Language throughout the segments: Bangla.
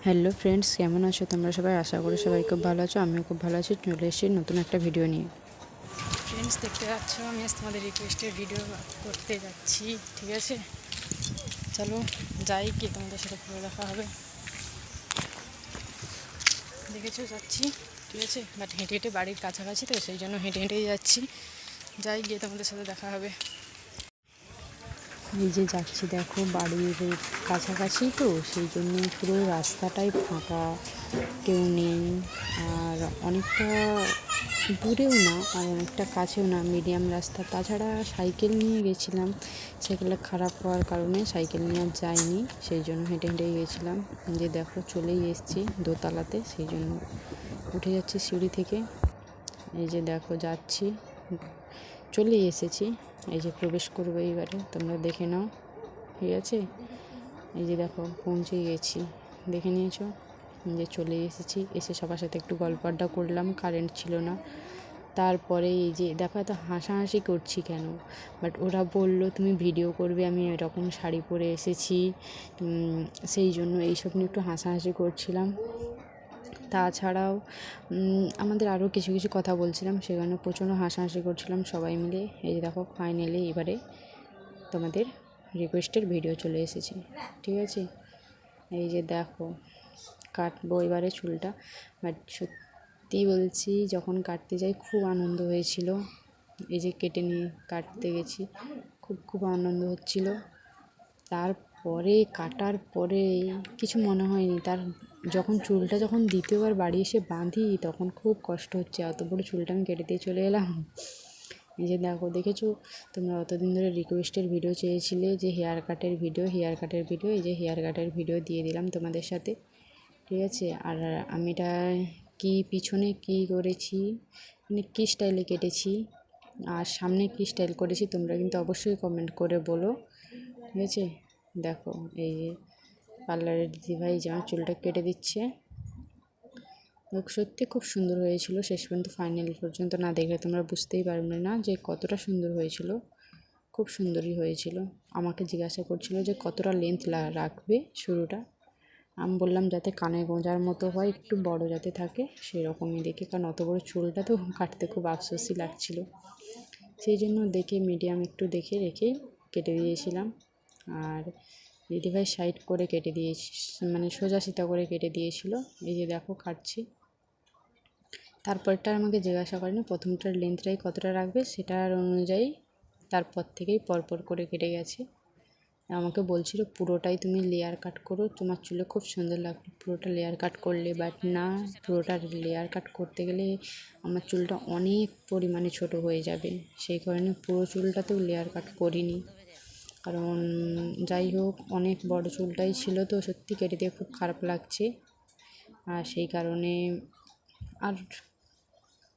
হ্যালো ফ্রেন্ডস, কেমন আছো তোমরা সবাই? আশা করি সবাই খুব ভালো আছো। আমিও খুব ভালো আছি। চলে এসেছি নতুন একটা ভিডিও নিয়ে। ফ্রেন্ডস, দেখতে পাচ্ছ আমি আজ তোমাদের রিকোয়েস্টের ভিডিও করতে যাচ্ছি। ঠিক আছে, চলো যাই, কি তোমাদের সাথে পুরো দেখা হবে। দেখেছো যাচ্ছি, ঠিক আছে, বাট হেঁটে হেঁটে বাড়ির কাছাকাছি তো সেই জন্য হেঁটে হেঁটেই যাচ্ছি। যাই, গিয়ে তোমাদের সাথে দেখা হবে। এই যে যাচ্ছি, দেখো বাড়ির কাছাকাছি তো সেই জন্য পুরো রাস্তাটাই ফাঁকা, কেউ নেই। আর অনেকটা দূরেও না আর অনেকটা কাছেও না, মিডিয়াম রাস্তা। তাছাড়া সাইকেল নিয়ে গেছিলাম, সাইকেলটা খারাপ হওয়ার কারণে সাইকেল নিয়ে আর যাইনি, সেই জন্য হেঁটে হেঁটেই গেছিলাম। যে দেখো চলেই এসেছি দোতলাতে, সেই জন্য উঠে যাচ্ছি সিঁড়ি থেকে। এই যে দেখো যাচ্ছি, চলেই এসেছি। এই যে প্রবেশ করবো এইবারে, তোমরা দেখে নাও। ঠিক আছে, এই যে দেখো পৌঁছে গেছি, দেখে নিয়েছো যে চলে এসেছি। এসে সবার সাথে একটু গল্প আড্ডা করলাম, কারেন্ট ছিল না। তারপরে এই যে দেখো এত হাসাহাসি করছি কেন, বাট ওরা বললো তুমি ভিডিও করবে, আমি এরকম শাড়ি পরে এসেছি, সেই জন্য এইসব নিয়ে একটু হাসাহাসি করছিলাম। তাছাড়াও আমাদের আরও কিছু কিছু কথা বলছিলাম, সেখানে প্রচণ্ড হাসাহাসি করছিলাম সবাই মিলে। এই যে দেখো ফাইনালি এবারে তোমাদের রিকোয়েস্টের ভিডিও চলে এসেছে। ঠিক আছে, এই যে দেখো কাটবো এবারে চুলটা। বাট সত্যি বলছি, যখন কাটতে যাই খুব আনন্দ হয়েছিল। এই যে কেটে নিয়ে কাটতে গেছি, খুব আনন্দ হচ্ছিল। তারপরে কাটার পরে কিছু মনে হয়নি, যখন চুলটা দ্বিতীয়বার বাড়ি এসে বাঁধি তখন খুব কষ্ট হচ্ছে। অত বড় চুলটা আমি কেটে দিয়ে চলে এলাম। এই যে দেখো, দেখেছো তোমরা অতদিন ধরে রিকোয়েস্টের ভিডিও চেয়েছিলে যে হেয়ার কাটের ভিডিও। এই যে হেয়ার কাটের ভিডিও দিয়ে দিলাম তোমাদের সাথে। ঠিক আছে, আর আমি এটা পিছনে কী করেছি, মানে কী স্টাইলে কেটেছি আর সামনে কী স্টাইল করেছি তোমরা কিন্তু অবশ্যই কমেন্ট করে বলো। ঠিক আছে, দেখো এই যে পার্লারের দিদিভাই যে আমার চুলটা কেটে দিচ্ছে। সত্যি খুব সুন্দর হয়েছিল। শেষ পর্যন্ত ফাইনাল পর্যন্ত না দেখলে তোমরা বুঝতেই পারবে না যে কতটা সুন্দর হয়েছিল। খুব সুন্দরই হয়েছিল। আমাকে জিজ্ঞাসা করছিল যে কতটা লেন্থ রাখবে শুরুটা। আমি বললাম যাতে কানে গোঁজার মতো হয়, একটু বড় যাতে থাকে সেরকমই দেখে, কারণ অত বড় চুলটা তো কাটতে খুব আফসোসই লাগছিল। সেই জন্য দেখে মিডিয়াম একটু দেখে রেখে কেটে দিয়েছিলাম। আর দিদিভাই সাইড করে কেটে দিয়েছি, মানে সোজা সিধা করে কেটে দিয়েছিল। এই যে দেখো কাটছি। তারপরটা আমাকে জিজ্ঞাসা করেনি, প্রথমটার লেন্থটাই কতটা রাখবে সেটার অনুযায়ী তারপর থেকেই পরপর করে কেটে গেছে। আমাকে বলছিল পুরোটাই তুমি লেয়ার কাট করো, তোমার চুলে খুব সুন্দর লাগবে পুরোটা লেয়ার কাট করলে। বাট না, পুরোটা লেয়ার কাট করতে গেলে আমার চুলটা অনেক পরিমাণে ছোট হয়ে যাবে, সেই কারণে পুরো চুলটাতেও লেয়ার কাট করিনি। কারণ যাই হোক, অনেক বড় চুলটাই ছিল তো সত্যি কেটে দিয়ে খুব খারাপ লাগছে, আর সেই কারণে আর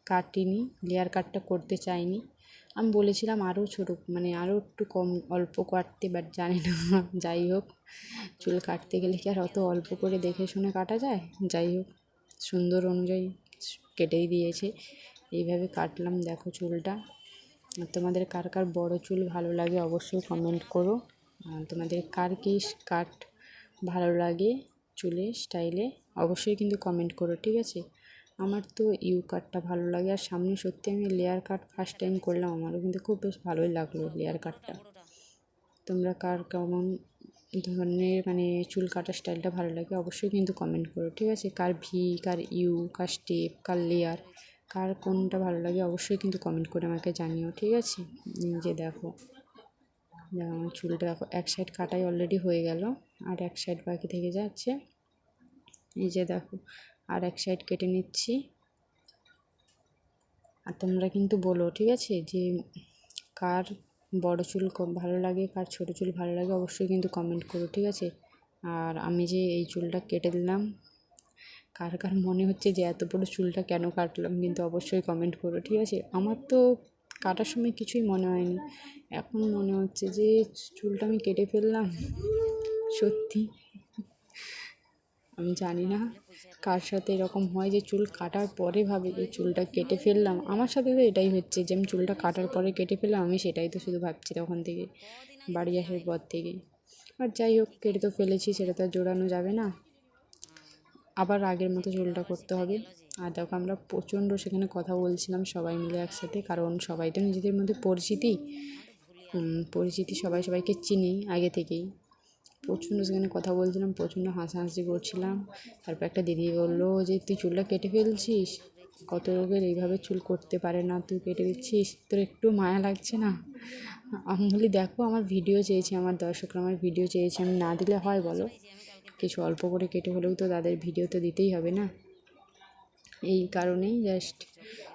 কাটিনি, লেয়ার কাটটা করতে চাইনি। আমি বলেছিলাম আরও ছোটো, মানে আরও একটু কম অল্প কাটতে, বাট জানি না। যাই হোক, চুল কাটতে গেলে কি আর অত অল্প করে দেখে শুনে কাটা যায়? যাই হোক, সুন্দর অনুযায়ী কেটেই দিয়েছে। এইভাবে কাটলাম দেখো চুলটা। তোমাদের কার কার বড় চুল ভালো লাগে অবশ্যই কমেন্ট করো। তোমাদের কার কি কাট ভালো লাগে চুলের স্টাইলে অবশ্যই কিন্তু কমেন্ট করো। ঠিক আছে, আমার তো ইউ কাটটা ভালো লাগে। আর সামনে সত্যি আমি লেয়ার কাট ফার্স্ট টাইম করলাম, আমারও কিন্তু খুব বেশ ভালোই লাগলো লেয়ার কাটটা। তোমরা কার কেমন ধরনের মানে চুল কাটার স্টাইলটা ভালো লাগে অবশ্যই কিন্তু কমেন্ট করো। ঠিক আছে, কার ভি, কার ইউ, কার স্টেপ, কার লেয়ার, কার কোনটা ভালো লাগে অবশ্যই কিন্তু কমেন্ট করে আমাকে জানিও। ঠিক আছে, যে দেখো আমার চুলটা দেখো এক সাইড কাটাই অলরেডি হয়ে গেল, আর এক সাইড বাকি থেকে যাচ্ছে। এই যে দেখো আর এক সাইড কেটে নিচ্ছি। আর তোমরা কিন্তু বলো, ঠিক আছে, যে কার বড় চুল ভালো লাগে, কার ছোট চুল ভালো লাগে অবশ্যই কিন্তু কমেন্ট করো। ঠিক আছে, আর আমি যে এই চুলটা কেটে দিলাম, কার কার মনে হচ্ছে যে এত বড় চুলটা কেন কাটলাম কিন্তু অবশ্যই কমেন্ট করো। ঠিক আছে, আমার তো কাটার সময় কিছুই মনে হয়নি, এখন মনে হচ্ছে যে চুলটা আমি কেটে ফেললাম। সত্যি আমি জানি না কার সাথে এরকম হয় যে চুল কাটার পরে ভাবে যে চুলটা কেটে ফেললাম। আমার সাথে তো এটাই হচ্ছে যে আমি চুলটা কাটার পরে কেটে ফেললাম, আমি সেটাই তো শুধু ভাবছি তখন থেকে, বাড়ি আসার পর থেকে। আর যাই হোক, কেটে তো ফেলেছি, সেটা তো আর জোড়ানো যাবে না। আবার আগের মতো চুলটা করতে হবে। আর দেখো আমরা প্রচণ্ড সেখানে কথা বলছিলাম সবাই মিলে একসাথে, কারণ সবাই তো নিজেদের মধ্যে পরিচিতি সবাই সবাইকে চিনি আগে থেকেই। প্রচণ্ড সেখানে কথা বলছিলাম, প্রচণ্ড হাসাহাসি করছিলাম। তারপর একটা দিদি বললো যে তুই চুলটা কেটে ফেলছিস, কত লোকের এইভাবে চুল করতে পারে না, তুই কেটে দিচ্ছিস, তোর একটু মায়া লাগছে না? আমি বলি দেখো আমার ভিডিও চেয়েছে, আমার দর্শকরা আমার ভিডিও চেয়েছে, আমি না দিলে হয় বলো? কিছু অল্প করে কেটে হলেও তো তাদের ভিডিও তো দিতেই হবে না। এই কারণেই জাস্ট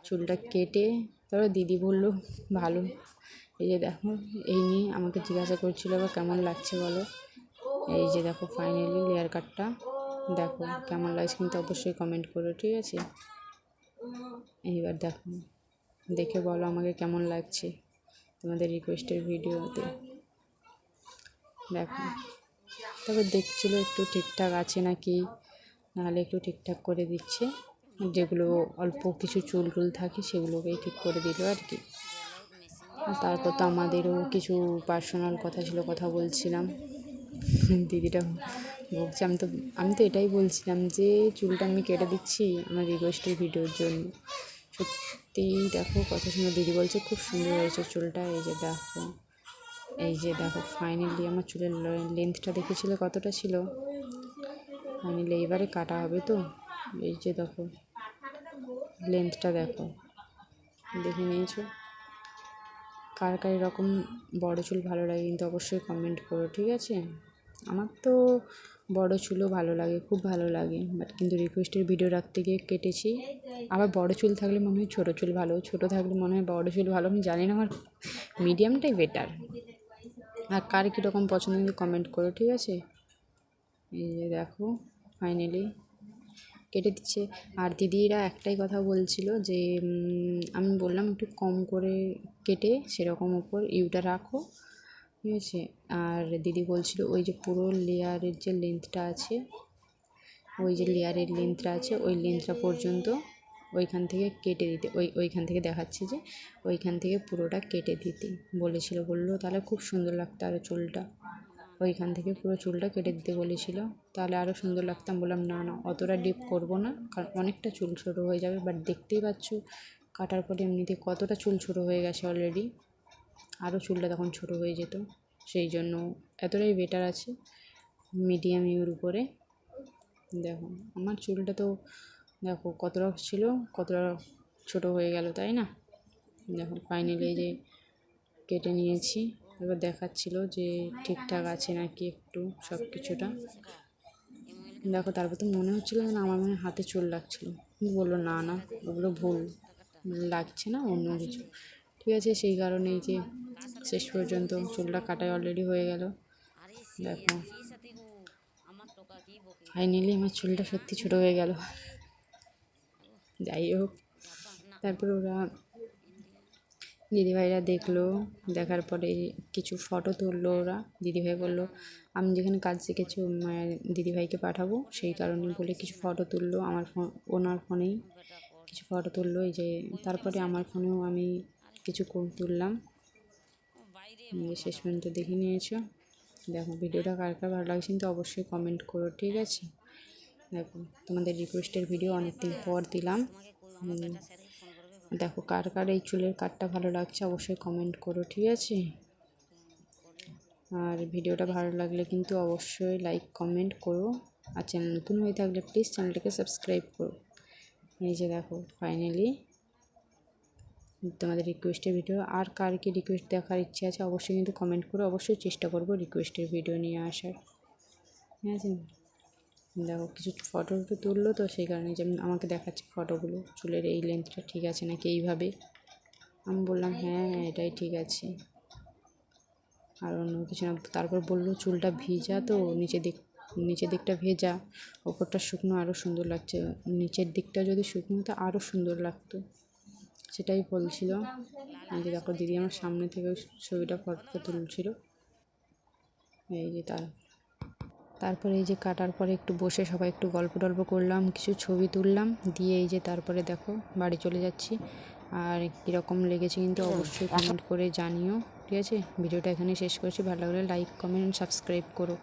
চুলটা কেটে তারপর দিদি বললো ভালো। এই যে দেখো, এই নিয়ে আমাকে জিজ্ঞাসা করছিলো আবার কেমন লাগছে বলো। এই যে দেখো ফাইনালি লেয়ার কাটটা দেখো কেমন লাগছে, কিন্তু অবশ্যই কমেন্ট করো, ঠিক আছে? এইবার দেখো, দেখে বলো আমাকে কেমন লাগছে তোমাদের রিকোয়েস্টের ভিডিওতে। দেখো তবে দেখছিল একটু ঠিকঠাক আছে নাকি, নাহলে একটু ঠিকঠাক করে দিচ্ছে, যেগুলো অল্প কিছু চুল টুল থাকে সেগুলোকেই ঠিক করে দিল আর কি। তারপর তো আমাদেরও কিছু পার্সোনাল কথা ছিল, কথা বলছিলাম। দিদিটা বলছে, আমি তো এটাই বলছিলাম যে চুলটা আমি কেটে দিচ্ছি আমার রিকোয়েস্টের ভিডিওর জন্য। সত্যিই দেখো কত সুন্দর, দিদি বলছে খুব সুন্দর হয়েছে চুলটা। এই যে দেখো ফাইনালি আমার চুলের লেন্থটা দেখেছিলে কতটা ছিল, ফাইনালি এবারে কাটা হবে তো। এই যে দেখো লেন্থটা দেখো, দেখে নিয়েছো? কার কার এরকম বড়ো চুল ভালো লাগে কিন্তু অবশ্যই কমেন্ট করো, ঠিক আছে? আমার তো বড়ো চুলও ভালো লাগে, খুব ভালো লাগে, বাট কিন্তু রিকোয়েস্টের ভিডিও রাখতে গিয়ে কেটেছি। আবার বড়ো চুল থাকলে মনে হয় ছোটো চুল ভালো, ছোটো থাকলে মনে হয় বড়ো চুল ভালো, আমি জানি না, আমার মিডিয়ামটাই বেটার। আর কার কীরকম পছন্দ কিন্তু কমেন্ট করো, ঠিক আছে? এই যে দেখো ফাইনালি কেটে দিচ্ছে। আর দিদিরা একটাই কথা বলছিল যে আমি বললাম একটু কম করে কেটে সেরকম ওপর ইউটা রাখো, ঠিক আছে? আর দিদি বলছিল ওই যে পুরো লেয়ারের যে লেন্থটা আছে, ওই লেন্থটা পর্যন্ত ওইখান থেকে কেটে দিতে, ওইখান থেকে দেখাচ্ছে যে ওইখান থেকে পুরোটা কেটে দিতে বললো তাহলে খুব সুন্দর লাগতো আরও চুলটা, ওইখান থেকে পুরো চুলটা কেটে দিতে বলেছিল, তাহলে আরও সুন্দর লাগতাম। বললাম না অতটা ডিপ করবো না, কারণ অনেকটা চুল ছোটো হয়ে যাবে। বাট দেখতেই পাচ্ছ কাটার পরে এমনিতে কতটা চুল ছোটো হয়ে গেছে অলরেডি, আরও চুলটা তখন ছোটো হয়ে যেত, সেই জন্য এতটাই বেটার আছে মিডিয়াম ইউর উপরে। দেখো আমার চুলটা তো দেখো কতটা ছিল, কতটা ছোটো হয়ে গেল, তাই না? দেখো ফাইনালি যে কেটে নিয়েছি, এবার দেখাচ্ছিল যে ঠিকঠাক আছে নাকি একটু সব কিছুটা। দেখো তারপর তো মনে হচ্ছিলো না আমার মনে হাতে চুল লাগছিলো, কিন্তু বললো না ওগুলো ভুল, লাগছে না অন্য কিছু, ঠিক আছে? সেই কারণেই যে শেষ পর্যন্ত চুলটা কাটাই অলরেডি হয়ে গেল। দেখো ফাইনালি আমার চুলটা সত্যি ছোটো হয়ে গেল। যাই হোক, তারপর ওরা দিদিভাইরা দেখলো, দেখার পরে কিছু ফটো তুললো ওরা। দিদিভাই বললো আমি যেখানে কাজ শিখেছি দিদিভাইকে পাঠাবো, সেই কারণে বলে কিছু ফটো তুললো আমার ওনার ফোনেই কিছু ফটো তুললো। এই যে তারপরে আমার ফোনেও আমি কিছু তুললাম, শেষ পর্যন্ত দেখে নিয়েছো। দেখো ভিডিওটা কার কার ভালো লাগছে কিন্তু অবশ্যই কমেন্ট করো, ঠিক আছে? দেখো তোমাদের রিকোয়েস্টের ভিডিও অনেকদিন পর দিলাম। দেখো কার কার এই চুলের কাটটা ভালো লাগছে অবশ্যই কমেন্ট করো, ঠিক আছে? আর ভিডিওটা ভালো লাগলে কিন্তু অবশ্যই লাইক কমেন্ট করো, আর চ্যানেল নতুন হয়ে থাকলে প্লিজ চ্যানেলটাকে সাবস্ক্রাইব করো। এই যে দেখো ফাইনালি তোমাদের রিকোয়েস্টের ভিডিও, আর কার কি রিকোয়েস্ট দেখার ইচ্ছে আছে অবশ্যই কিন্তু কমেন্ট করো, অবশ্যই চেষ্টা করবো রিকোয়েস্টের ভিডিও নিয়ে আসার, ঠিক আছে? দেখো কিছু ফটো তুললো তো সেই কারণে যে আমাকে দেখাচ্ছে ফটোগুলো, চুলের এই লেন্থটা ঠিক আছে নাকি এইভাবে। আমি বললাম হ্যাঁ এটাই ঠিক আছে, আর অন্য কিছু না। তারপর বললো চুলটা ভিজা তো নিচের দিকটা ভেজা, ওপরটা শুকনো, আরও সুন্দর লাগছে, নিচের দিকটা যদি শুকনো হতো আরও সুন্দর লাগতো, সেটাই বলছিল। এই যে দেখো দিদি আমার সামনে থেকে ছবিটা ফটোটা তুলছিল। এই যে তারপরে এই যে কাটার পরে একটু বসে সবাই একটু গল্প টল্প করলাম, কিছু ছবি তুললাম, দিয়ে এই যে তারপরে দেখো বাড়ি চলে যাচ্ছি। আর কীরকম লেগেছে কিন্তু অবশ্যই কমেন্ট করে জানিও, ঠিক আছে? ভিডিওটা এখানে শেষ করছি, ভালো লাগলে লাইক কমেন্ট সাবস্ক্রাইব করো।